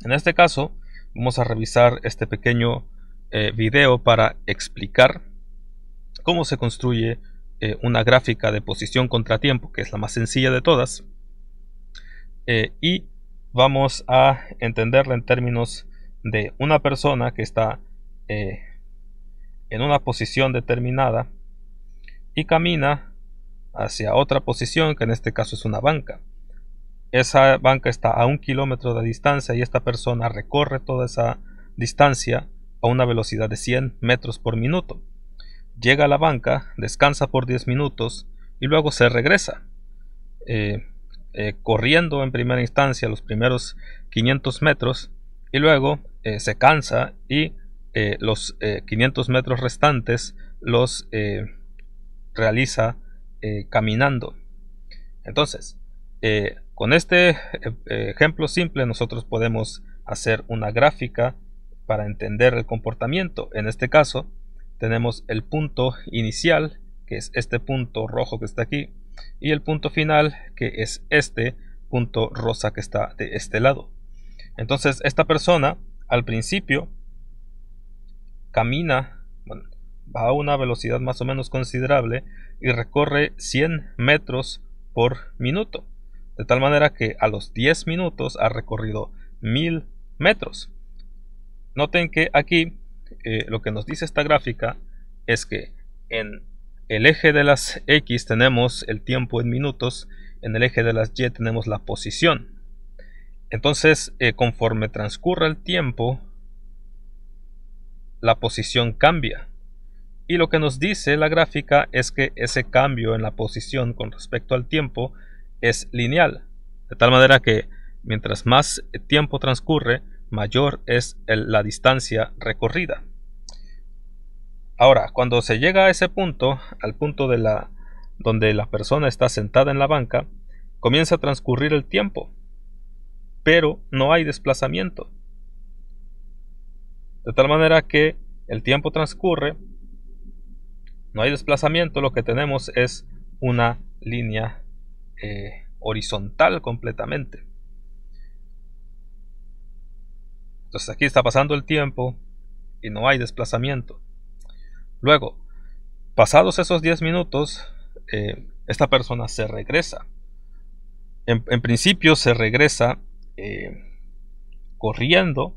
En este caso vamos a revisar este pequeño video para explicar cómo se construye una gráfica de posición contra tiempo, que es la más sencilla de todas, y vamos a entenderla en términos de una persona que está en una posición determinada y camina hacia otra posición, que en este caso es una banca. Esa banca está a 1 kilómetro de distancia y esta persona recorre toda esa distancia a una velocidad de 100 metros por minuto. Llega a la banca, descansa por 10 minutos y luego se regresa, corriendo en primera instancia los primeros 500 metros y luego se cansa y los 500 metros restantes los realiza caminando. Entonces, con este ejemplo simple nosotros podemos hacer una gráfica para entender el comportamiento. En este caso tenemos el punto inicial, que es este punto rojo que está aquí, y el punto final, que es este punto rosa que está de este lado. Entonces esta persona al principio camina, bueno, va a una velocidad más o menos considerable y recorre 100 metros por minuto, de tal manera que a los 10 minutos ha recorrido 1000 metros. Noten que aquí lo que nos dice esta gráfica es que en el eje de las X tenemos el tiempo en minutos, en el eje de las Y tenemos la posición. Entonces, conforme transcurre el tiempo, la posición cambia. Y lo que nos dice la gráfica es que ese cambio en la posición con respecto al tiempo es lineal, de tal manera que mientras más tiempo transcurre, mayor es la distancia recorrida. Ahora, cuando se llega a ese punto, al punto donde la persona está sentada en la banca, comienza a transcurrir el tiempo, pero no hay desplazamiento. De tal manera que el tiempo transcurre, no hay desplazamiento, lo que tenemos es una línea horizontal completamente. Entonces aquí está pasando el tiempo y no hay desplazamiento. Luego, pasados esos 10 minutos, esta persona se regresa. En principio se regresa corriendo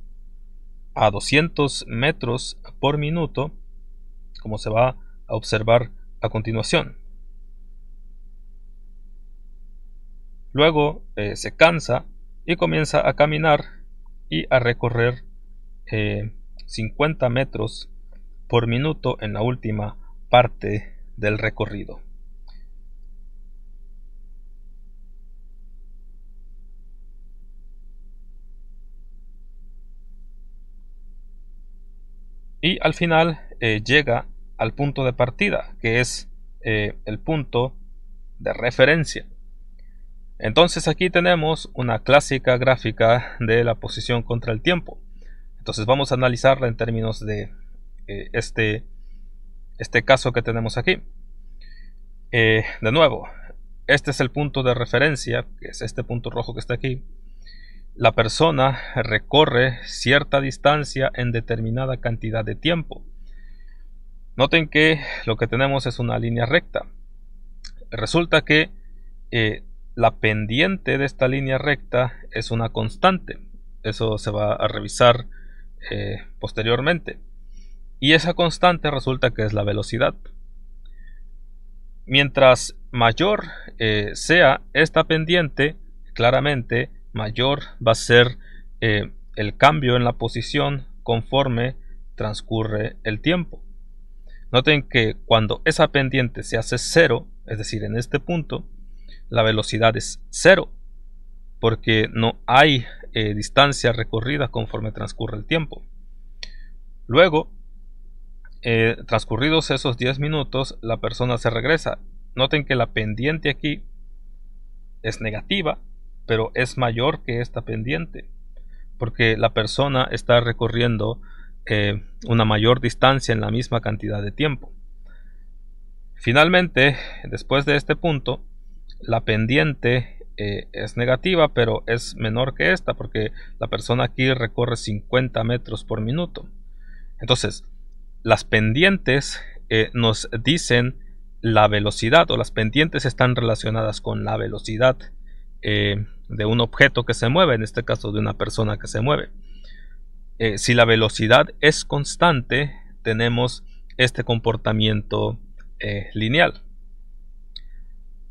a 200 metros por minuto, como se va a observar a continuación. Luego se cansa y comienza a caminar y a recorrer 50 metros por minuto en la última parte del recorrido. Y al final llega al punto de partida, que es el punto de referencia. Entonces aquí tenemos una clásica gráfica de la posición contra el tiempo. Entonces vamos a analizarla en términos de este caso que tenemos aquí. De nuevo, este es el punto de referencia, que es este punto rojo que está aquí. La persona recorre cierta distancia en determinada cantidad de tiempo. Noten que lo que tenemos es una línea recta. Resulta que la pendiente de esta línea recta es una constante. Eso se va a revisar posteriormente. Y esa constante resulta que es la velocidad. Mientras mayor sea esta pendiente, claramente mayor va a ser el cambio en la posición conforme transcurre el tiempo. Noten que cuando esa pendiente se hace cero, es decir, en este punto, la velocidad es cero, porque no hay distancia recorrida conforme transcurre el tiempo. Luego, transcurridos esos 10 minutos, la persona se regresa. Noten que la pendiente aquí es negativa, pero es mayor que esta pendiente, porque la persona está recorriendo una mayor distancia en la misma cantidad de tiempo. Finalmente, después de este punto, la pendiente es negativa, pero es menor que esta porque la persona aquí recorre 50 metros por minuto. Entonces, las pendientes nos dicen la velocidad, o las pendientes están relacionadas con la velocidad de un objeto que se mueve, en este caso de una persona que se mueve. Si la velocidad es constante, tenemos este comportamiento lineal.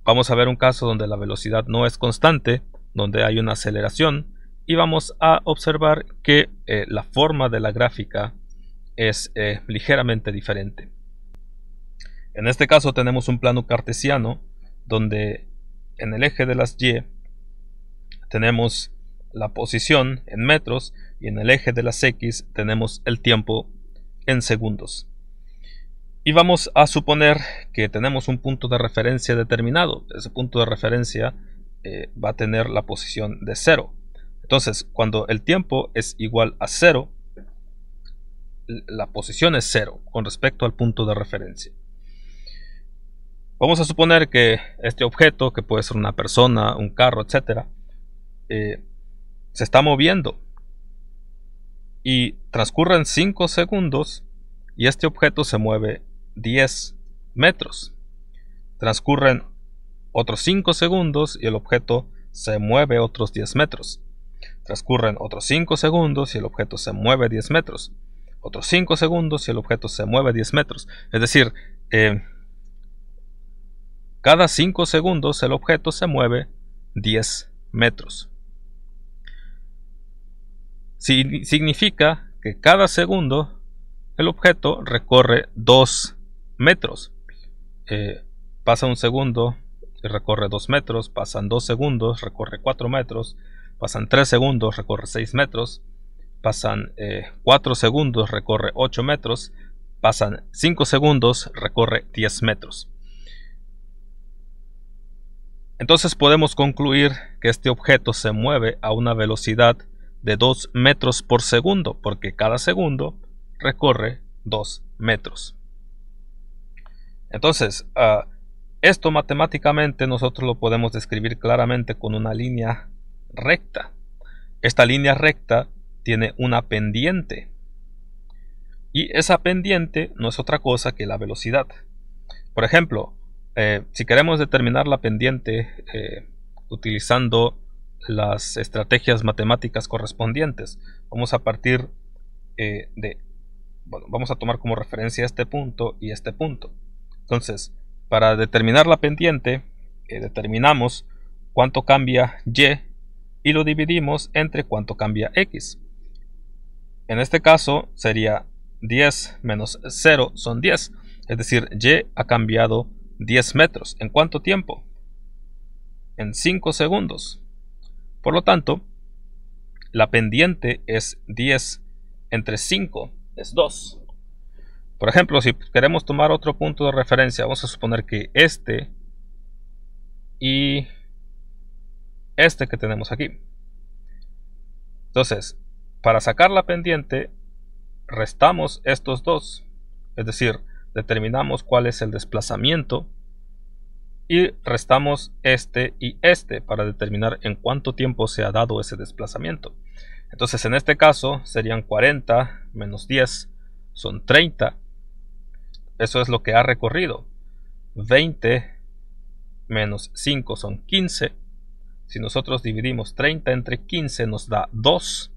Vamos a ver un caso donde la velocidad no es constante, donde hay una aceleración, y vamos a observar que la forma de la gráfica es ligeramente diferente. En este caso tenemos un plano cartesiano donde en el eje de las Y tenemos la posición en metros y en el eje de las X tenemos el tiempo en segundos. Y vamos a suponer que tenemos un punto de referencia determinado. Ese punto de referencia va a tener la posición de 0. Entonces, cuando el tiempo es igual a 0, la posición es 0 con respecto al punto de referencia. Vamos a suponer que este objeto, que puede ser una persona, un carro, etc., se está moviendo y transcurren 5 segundos y este objeto se mueve 10 metros. Transcurren otros 5 segundos y el objeto se mueve otros 10 metros. Transcurren otros 5 segundos y el objeto se mueve 10 metros. Otros 5 segundos y el objeto se mueve 10 metros. Es decir, cada 5 segundos el objeto se mueve 10 metros. Significa que cada segundo el objeto recorre 2 metros. Pasa un segundo y recorre 2 metros, pasan 2 segundos, recorre 4 metros, pasan 3 segundos, recorre 6 metros, pasan 4 segundos, recorre 8 metros, pasan 5 segundos, recorre 10 metros. Entonces podemos concluir que este objeto se mueve a una velocidad de 2 metros por segundo, porque cada segundo recorre 2 metros. Entonces, esto matemáticamente nosotros lo podemos describir claramente con una línea recta. Esta línea recta tiene una pendiente y esa pendiente no es otra cosa que la velocidad. Por ejemplo, si queremos determinar la pendiente utilizando las estrategias matemáticas correspondientes, vamos a partir vamos a tomar como referencia este punto y este punto. Entonces, para determinar la pendiente, determinamos cuánto cambia Y y lo dividimos entre cuánto cambia X. En este caso sería 10 menos 0 son 10, es decir, Y ha cambiado 10 metros. ¿En cuánto tiempo? En 5 segundos. Por lo tanto, la pendiente es 10 entre 5, es 2. Por ejemplo, si queremos tomar otro punto de referencia, vamos a suponer que este y este que tenemos aquí. Entonces, para sacar la pendiente, restamos estos dos, es decir, determinamos cuál es el desplazamiento y restamos este y este para determinar en cuánto tiempo se ha dado ese desplazamiento. Entonces, en este caso serían 40 menos 10 son 30. Eso es lo que ha recorrido. 20 menos 5 son 15. Si nosotros dividimos 30 entre 15 nos da 2,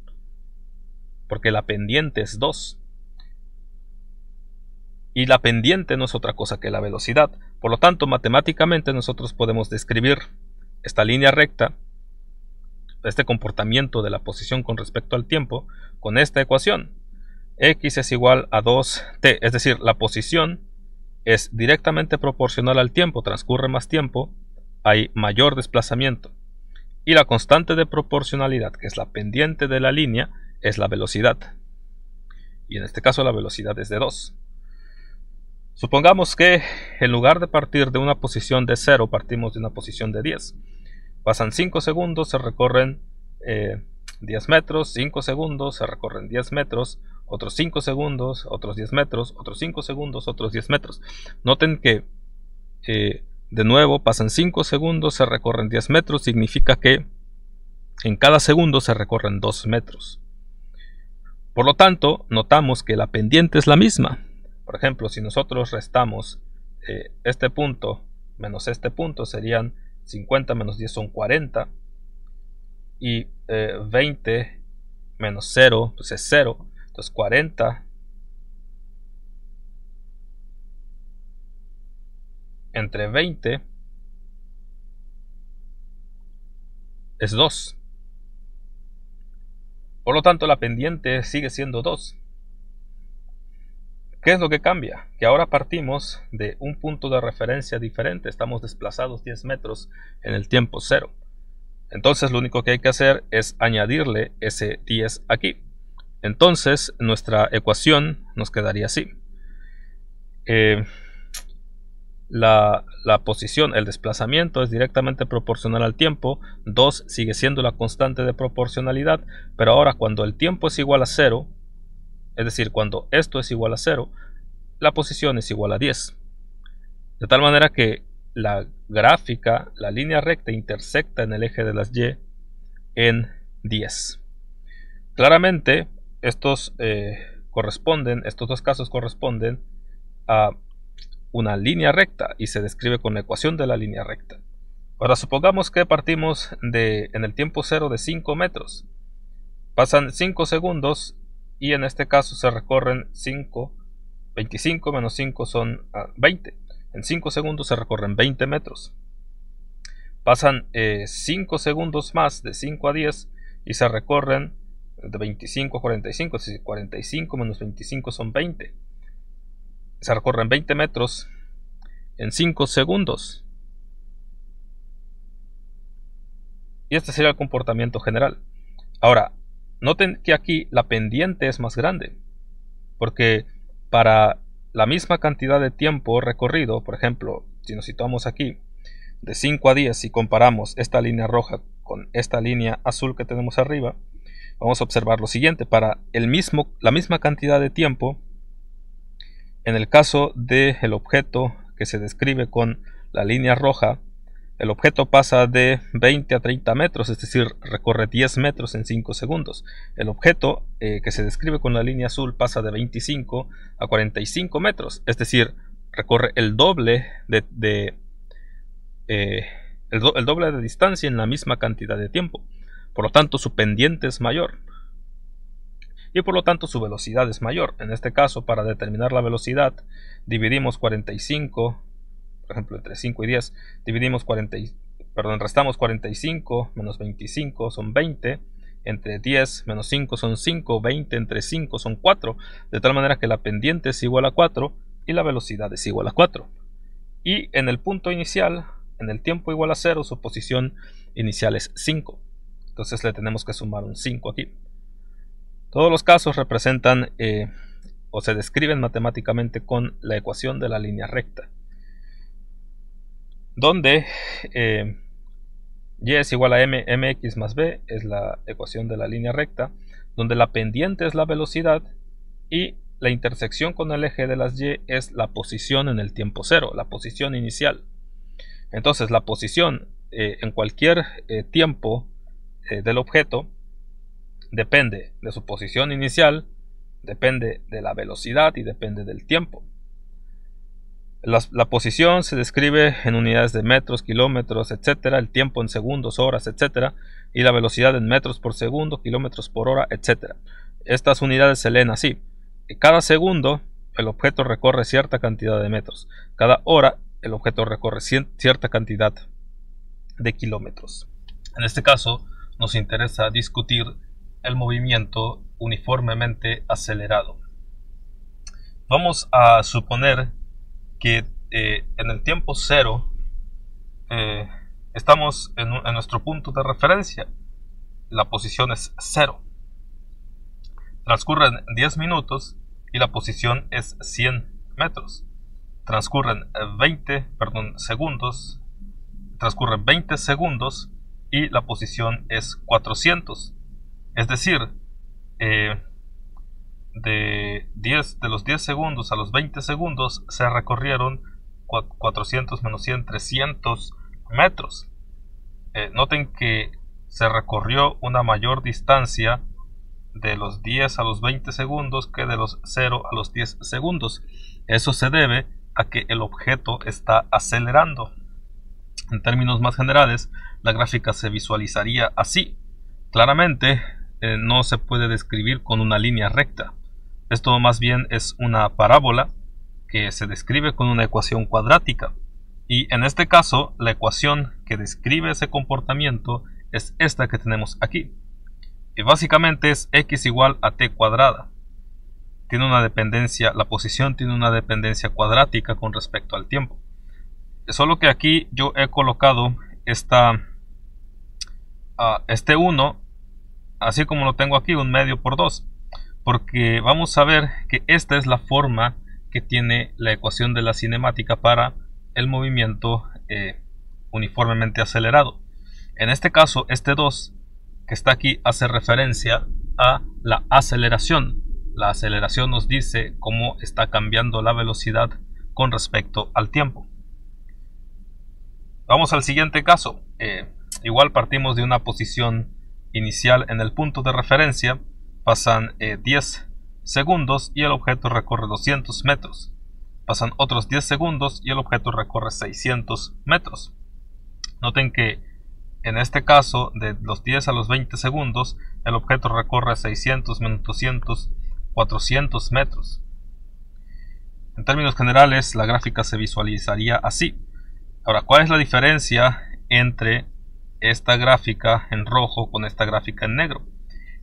porque la pendiente es 2. Y la pendiente no es otra cosa que la velocidad. Por lo tanto, matemáticamente nosotros podemos describir esta línea recta, este comportamiento de la posición con respecto al tiempo, con esta ecuación. X es igual a 2t, es decir, la posición es directamente proporcional al tiempo. Transcurre más tiempo, hay mayor desplazamiento. Y la constante de proporcionalidad, que es la pendiente de la línea, es la velocidad. Y en este caso la velocidad es de 2. Supongamos que en lugar de partir de una posición de 0, partimos de una posición de 10. Pasan 5 segundos, se recorren 10 metros, 5 segundos, se recorren 10 metros, otros 5 segundos, otros 10 metros, otros 5 segundos, otros 10 metros. Noten que De nuevo pasan 5 segundos, se recorren 10 metros, significa que en cada segundo se recorren 2 metros. Por lo tanto, notamos que la pendiente es la misma. Por ejemplo, si nosotros restamos este punto menos este punto, serían 50 menos 10 son 40. Y 20 menos 0 pues es 0. Entonces 40 entre 20 es 2. Por lo tanto, la pendiente sigue siendo 2. ¿Qué es lo que cambia? Que ahora partimos de un punto de referencia diferente. Estamos desplazados 10 metros en el tiempo 0. Entonces lo único que hay que hacer es añadirle ese 10 aquí. Entonces nuestra ecuación nos quedaría así. La posición, el desplazamiento es directamente proporcional al tiempo. 2 sigue siendo la constante de proporcionalidad, pero ahora cuando el tiempo es igual a 0, es decir, cuando esto es igual a 0, la posición es igual a 10. De tal manera que la gráfica, la línea recta intersecta en el eje de las Y en 10. Claramente estos dos casos corresponden a una línea recta y se describe con la ecuación de la línea recta. Ahora supongamos que partimos en el tiempo 0 de 5 metros. Pasan 5 segundos y en este caso se recorren 25 menos 5 son 20. En 5 segundos se recorren 20 metros. Pasan 5 segundos más, de 5 a 10, y se recorren de 25 a 45, es decir, 45 menos 25 son 20. Se recorren 20 metros en 5 segundos. Y este sería el comportamiento general. Ahora, noten que aquí la pendiente es más grande, porque para la misma cantidad de tiempo recorrido, por ejemplo, si nos situamos aquí, de 5 a 10 y comparamos esta línea roja con esta línea azul que tenemos arriba, vamos a observar lo siguiente. Para la misma cantidad de tiempo, en el caso del objeto que se describe con la línea roja, el objeto pasa de 20 a 30 metros, es decir, recorre 10 metros en 5 segundos. El objeto que se describe con la línea azul pasa de 25 a 45 metros, es decir, recorre el doble el doble de distancia en la misma cantidad de tiempo. Por lo tanto, su pendiente es mayor y por lo tanto su velocidad es mayor. En este caso, para determinar la velocidad, dividimos 45, por ejemplo, entre 5 y 10, restamos 45 menos 25 son 20, entre 10 menos 5 son 5, 20 entre 5 son 4, de tal manera que la pendiente es igual a 4 y la velocidad es igual a 4. Y en el punto inicial, en el tiempo igual a 0, su posición inicial es 5. Entonces le tenemos que sumar un 5 aquí. Todos los casos representan o se describen matemáticamente con la ecuación de la línea recta, donde y es igual a mx más b, es la ecuación de la línea recta, donde la pendiente es la velocidad y la intersección con el eje de las y es la posición en el tiempo 0, la posición inicial. Entonces la posición en cualquier tiempo del objeto depende de su posición inicial, depende de la velocidad y depende del tiempo. La posición se describe en unidades de metros, kilómetros, etc., el tiempo en segundos, horas, etc., y la velocidad en metros por segundo, kilómetros por hora, etc. Estas unidades se leen así. Cada segundo el objeto recorre cierta cantidad de metros. Cada hora el objeto recorre cierta cantidad de kilómetros. En este caso nos interesa discutir el movimiento uniformemente acelerado. Vamos a suponer que en el tiempo 0 estamos en nuestro punto de referencia. La posición es 0. Transcurren 10 minutos y la posición es 100 metros. Transcurren 20 segundos. Transcurren 20 segundos y la posición es 400. Es decir, de los 10 segundos a los 20 segundos se recorrieron 400 menos 100, 300 metros. Noten que se recorrió una mayor distancia de los 10 a los 20 segundos que de los 0 a los 10 segundos. Eso se debe a que el objeto está acelerando. En términos más generales, la gráfica se visualizaría así. Claramente no se puede describir con una línea recta. Esto más bien es una parábola que se describe con una ecuación cuadrática. Y en este caso, la ecuación que describe ese comportamiento es esta que tenemos aquí. Y básicamente es x igual a t cuadrada. Tiene una dependencia, la posición tiene una dependencia cuadrática con respecto al tiempo. Solo que aquí yo he colocado este 1, así como lo tengo aquí, 1/2 por 2. Porque vamos a ver que esta es la forma que tiene la ecuación de la cinemática para el movimiento uniformemente acelerado. En este caso, este 2 que está aquí hace referencia a la aceleración. La aceleración nos dice cómo está cambiando la velocidad con respecto al tiempo. Vamos al siguiente caso. Igual partimos de una posición inicial en el punto de referencia. Pasan 10 segundos y el objeto recorre 200 metros. Pasan otros 10 segundos y el objeto recorre 600 metros. Noten que en este caso, de los 10 a los 20 segundos, el objeto recorre 600 menos 200, 400 metros. En términos generales, la gráfica se visualizaría así. Ahora, ¿cuál es la diferencia entre esta gráfica en rojo con esta gráfica en negro?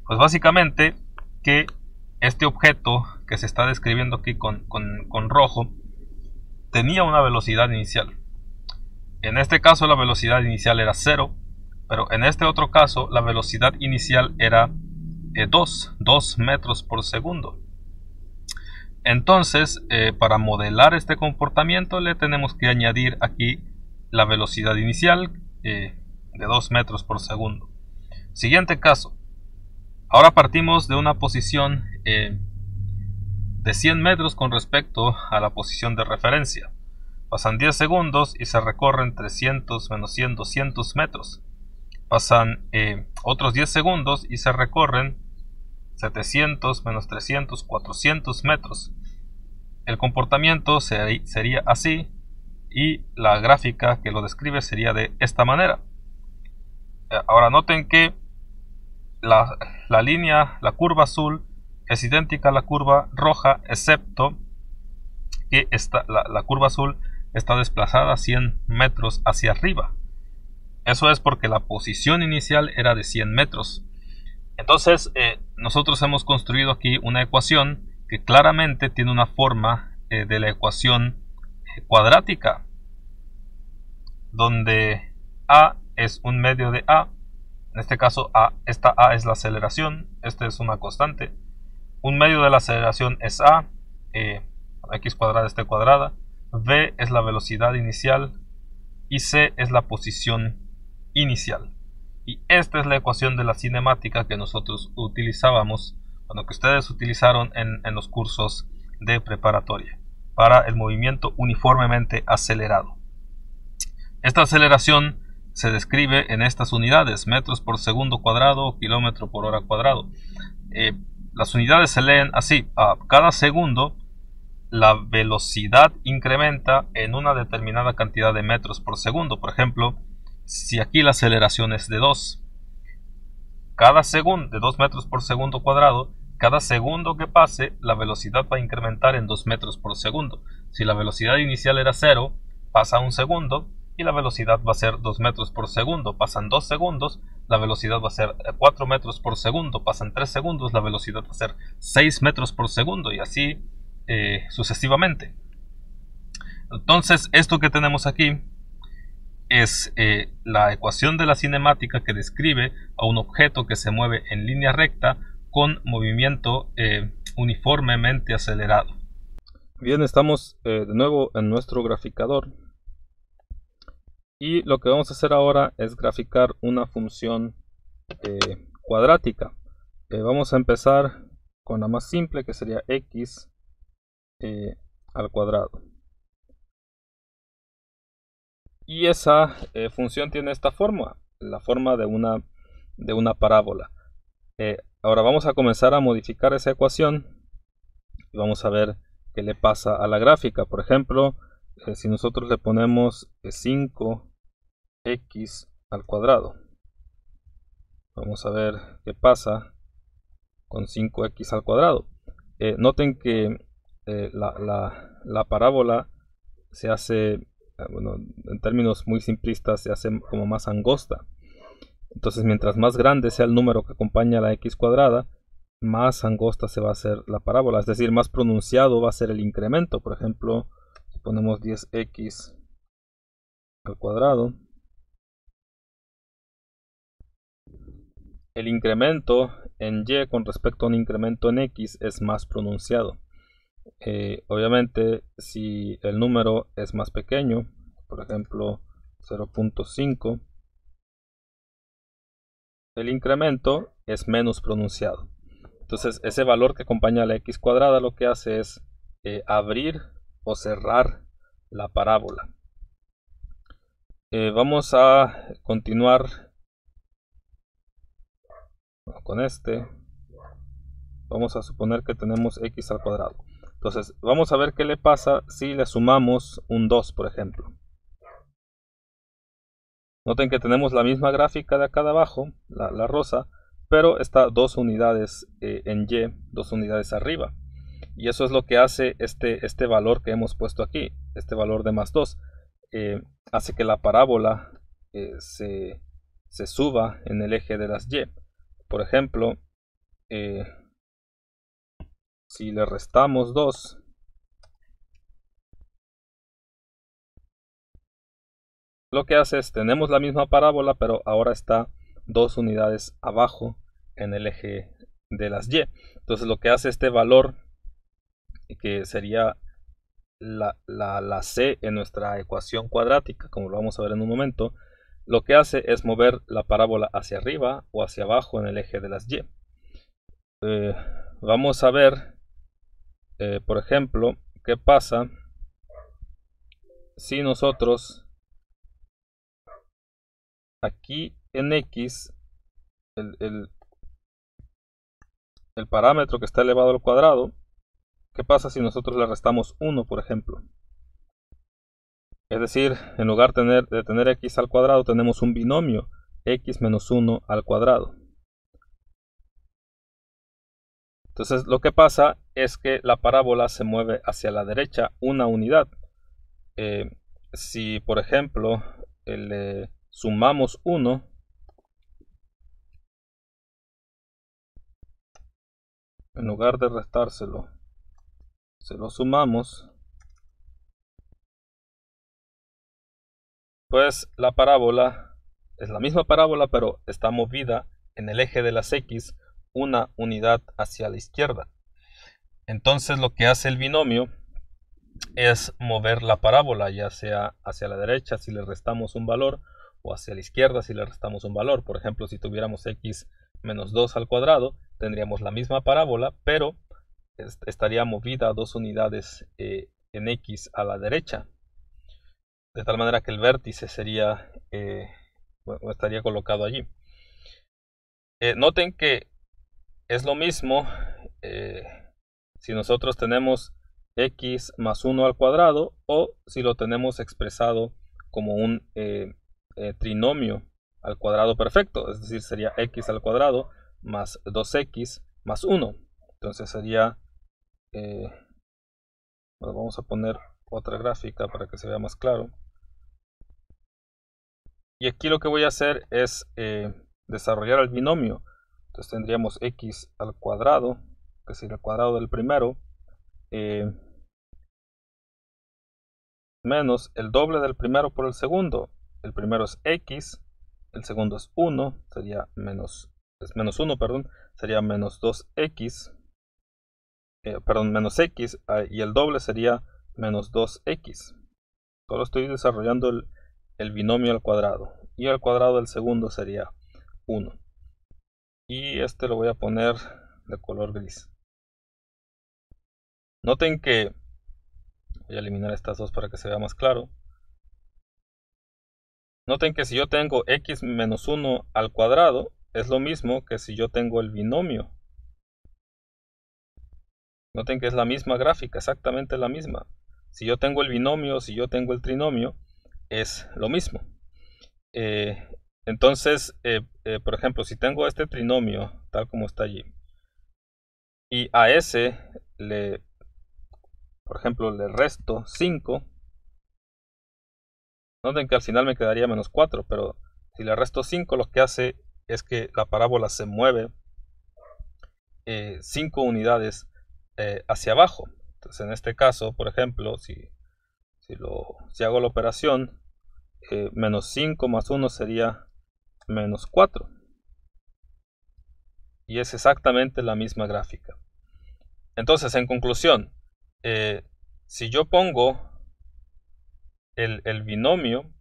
Pues básicamente que este objeto que se está describiendo aquí con rojo tenía una velocidad inicial. En este caso la velocidad inicial era 0, pero en este otro caso la velocidad inicial era 2 metros por segundo. Entonces, para modelar este comportamiento le tenemos que añadir aquí la velocidad inicial de 2 metros por segundo. Siguiente caso. Ahora partimos de una posición de 100 metros con respecto a la posición de referencia. Pasan 10 segundos y se recorren 300 menos 100, 200 metros. Pasan otros 10 segundos y se recorren 700 menos 300, 400 metros. El comportamiento sería así y la gráfica que lo describe sería de esta manera. Ahora noten que la línea, la curva azul es idéntica a la curva roja, excepto que la curva azul está desplazada 100 metros hacia arriba. Eso es porque la posición inicial era de 100 metros. Entonces, nosotros hemos construido aquí una ecuación que claramente tiene una forma de la ecuación cuadrática, donde A es un medio de A. En este caso, esta A es la aceleración, esta es una constante. Un medio de la aceleración es A, x cuadrada es t cuadrada. V es la velocidad inicial y C es la posición inicial. Y esta es la ecuación de la cinemática que nosotros utilizábamos, bueno, que ustedes utilizaron en los cursos de preparatoria para el movimiento uniformemente acelerado. Esta aceleración se describe en estas unidades: metros por segundo cuadrado o kilómetro por hora cuadrado. Las unidades se leen así: a cada segundo la velocidad incrementa en una determinada cantidad de metros por segundo. Por ejemplo, si aquí la aceleración es de 2, cada segundo, de 2 metros por segundo cuadrado, cada segundo que pase la velocidad va a incrementar en 2 metros por segundo. Si la velocidad inicial era 0, pasa un segundo y la velocidad va a ser 2 metros por segundo. Pasan 2 segundos, la velocidad va a ser 4 metros por segundo. Pasan 3 segundos, la velocidad va a ser 6 metros por segundo, y así sucesivamente. Entonces, esto que tenemos aquí es la ecuación de la cinemática que describe a un objeto que se mueve en línea recta con movimiento uniformemente acelerado. Bien, estamos de nuevo en nuestro graficador, y lo que vamos a hacer ahora es graficar una función cuadrática. Vamos a empezar con la más simple, que sería x al cuadrado. Y esa función tiene esta forma, la forma de una parábola. Ahora vamos a comenzar a modificar esa ecuación y vamos a ver qué le pasa a la gráfica. Por ejemplo, si nosotros le ponemos 5x al cuadrado, vamos a ver qué pasa con 5x al cuadrado. Noten que la parábola se hace, bueno, en términos muy simplistas, se hace como más angosta. Entonces, mientras más grande sea el número que acompaña a la x cuadrada, más angosta se va a hacer la parábola, es decir, más pronunciado va a ser el incremento. Por ejemplo, si ponemos 10x al cuadrado, el incremento en y con respecto a un incremento en x es más pronunciado. Obviamente, si el número es más pequeño, por ejemplo 0.5, el incremento es menos pronunciado. Entonces, ese valor que acompaña a la x cuadrada lo que hace es abrir o cerrar la parábola. Vamos a continuar con este. Vamos a suponer que tenemos x al cuadrado. Entonces, vamos a ver qué le pasa si le sumamos un 2, por ejemplo. Noten que tenemos la misma gráfica de acá de abajo, la rosa, pero está 2 unidades en y, 2 unidades arriba. Y eso es lo que hace este valor que hemos puesto aquí, este valor de más 2. Hace que la parábola se suba en el eje de las y. Por ejemplo, si le restamos 2, lo que hace es, tenemos la misma parábola, pero ahora está 2 unidades abajo en el eje de las y. Entonces lo que hace este valor, que sería la c en nuestra ecuación cuadrática, como lo vamos a ver en un momento, lo que hace es mover la parábola hacia arriba o hacia abajo en el eje de las y. Vamos a ver, por ejemplo, qué pasa si nosotros aquí en x, el parámetro que está elevado al cuadrado, ¿qué pasa si nosotros le restamos 1, por ejemplo? Es decir, en lugar de tener x al cuadrado, tenemos un binomio, x menos 1 al cuadrado. Entonces lo que pasa es que la parábola se mueve hacia la derecha una unidad. Si por ejemplo le sumamos 1, en lugar de restárselo, se lo sumamos, pues la parábola es la misma parábola, pero está movida en el eje de las x una unidad hacia la izquierda. Entonces lo que hace el binomio es mover la parábola, ya sea hacia la derecha si le restamos un valor, o hacia la izquierda si le restamos un valor. Por ejemplo, si tuviéramos x menos 2 al cuadrado, tendríamos la misma parábola, pero estaría movida 2 unidades en x a la derecha, de tal manera que el vértice sería o estaría colocado allí. Noten que es lo mismo si nosotros tenemos x más 1 al cuadrado, o si lo tenemos expresado como un trinomio al cuadrado perfecto, es decir, sería x al cuadrado más 2x más 1. Entonces sería, bueno, vamos a poner otra gráfica para que se vea más claro. Y aquí lo que voy a hacer es desarrollar el binomio. Entonces tendríamos x al cuadrado, que sería el cuadrado del primero, menos el doble del primero por el segundo. El primero es x, el segundo es 1, sería menos 1, perdón, sería menos 2x, perdón, menos x, y el doble sería menos 2x. Solo estoy desarrollando el binomio al cuadrado, y al cuadrado del segundo sería 1. Y este lo voy a poner de color gris. Noten que voy a eliminar estas dos para que se vea más claro. Noten que si yo tengo x menos 1 al cuadrado, es lo mismo que si yo tengo el binomio. Noten que es la misma gráfica, exactamente la misma. Si yo tengo el binomio, si yo tengo el trinomio, es lo mismo. Entonces, por ejemplo, si tengo este trinomio, tal como está allí, y a ese, por ejemplo, le resto 5, noten que al final me quedaría menos 4, pero si le resto 5, lo que hace es que la parábola se mueve 5 unidades hacia abajo. Entonces, en este caso, por ejemplo, si hago la operación, menos 5 más 1 sería menos 4. Y es exactamente la misma gráfica. Entonces, en conclusión, si yo pongo el binomio,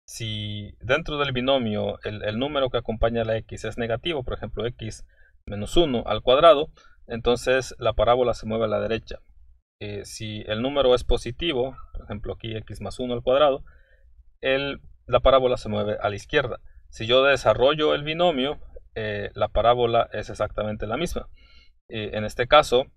si dentro del binomio el número que acompaña a la x es negativo, por ejemplo x menos 1 al cuadrado, entonces la parábola se mueve a la derecha. Si el número es positivo, por ejemplo aquí x más 1 al cuadrado, la parábola se mueve a la izquierda. Si yo desarrollo el binomio, la parábola es exactamente la misma. En este caso,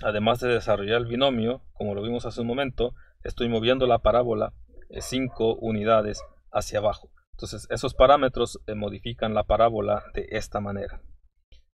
además de desarrollar el binomio, como lo vimos hace un momento, estoy moviendo la parábola 5 unidades hacia abajo. Entonces, esos parámetros modifican la parábola de esta manera.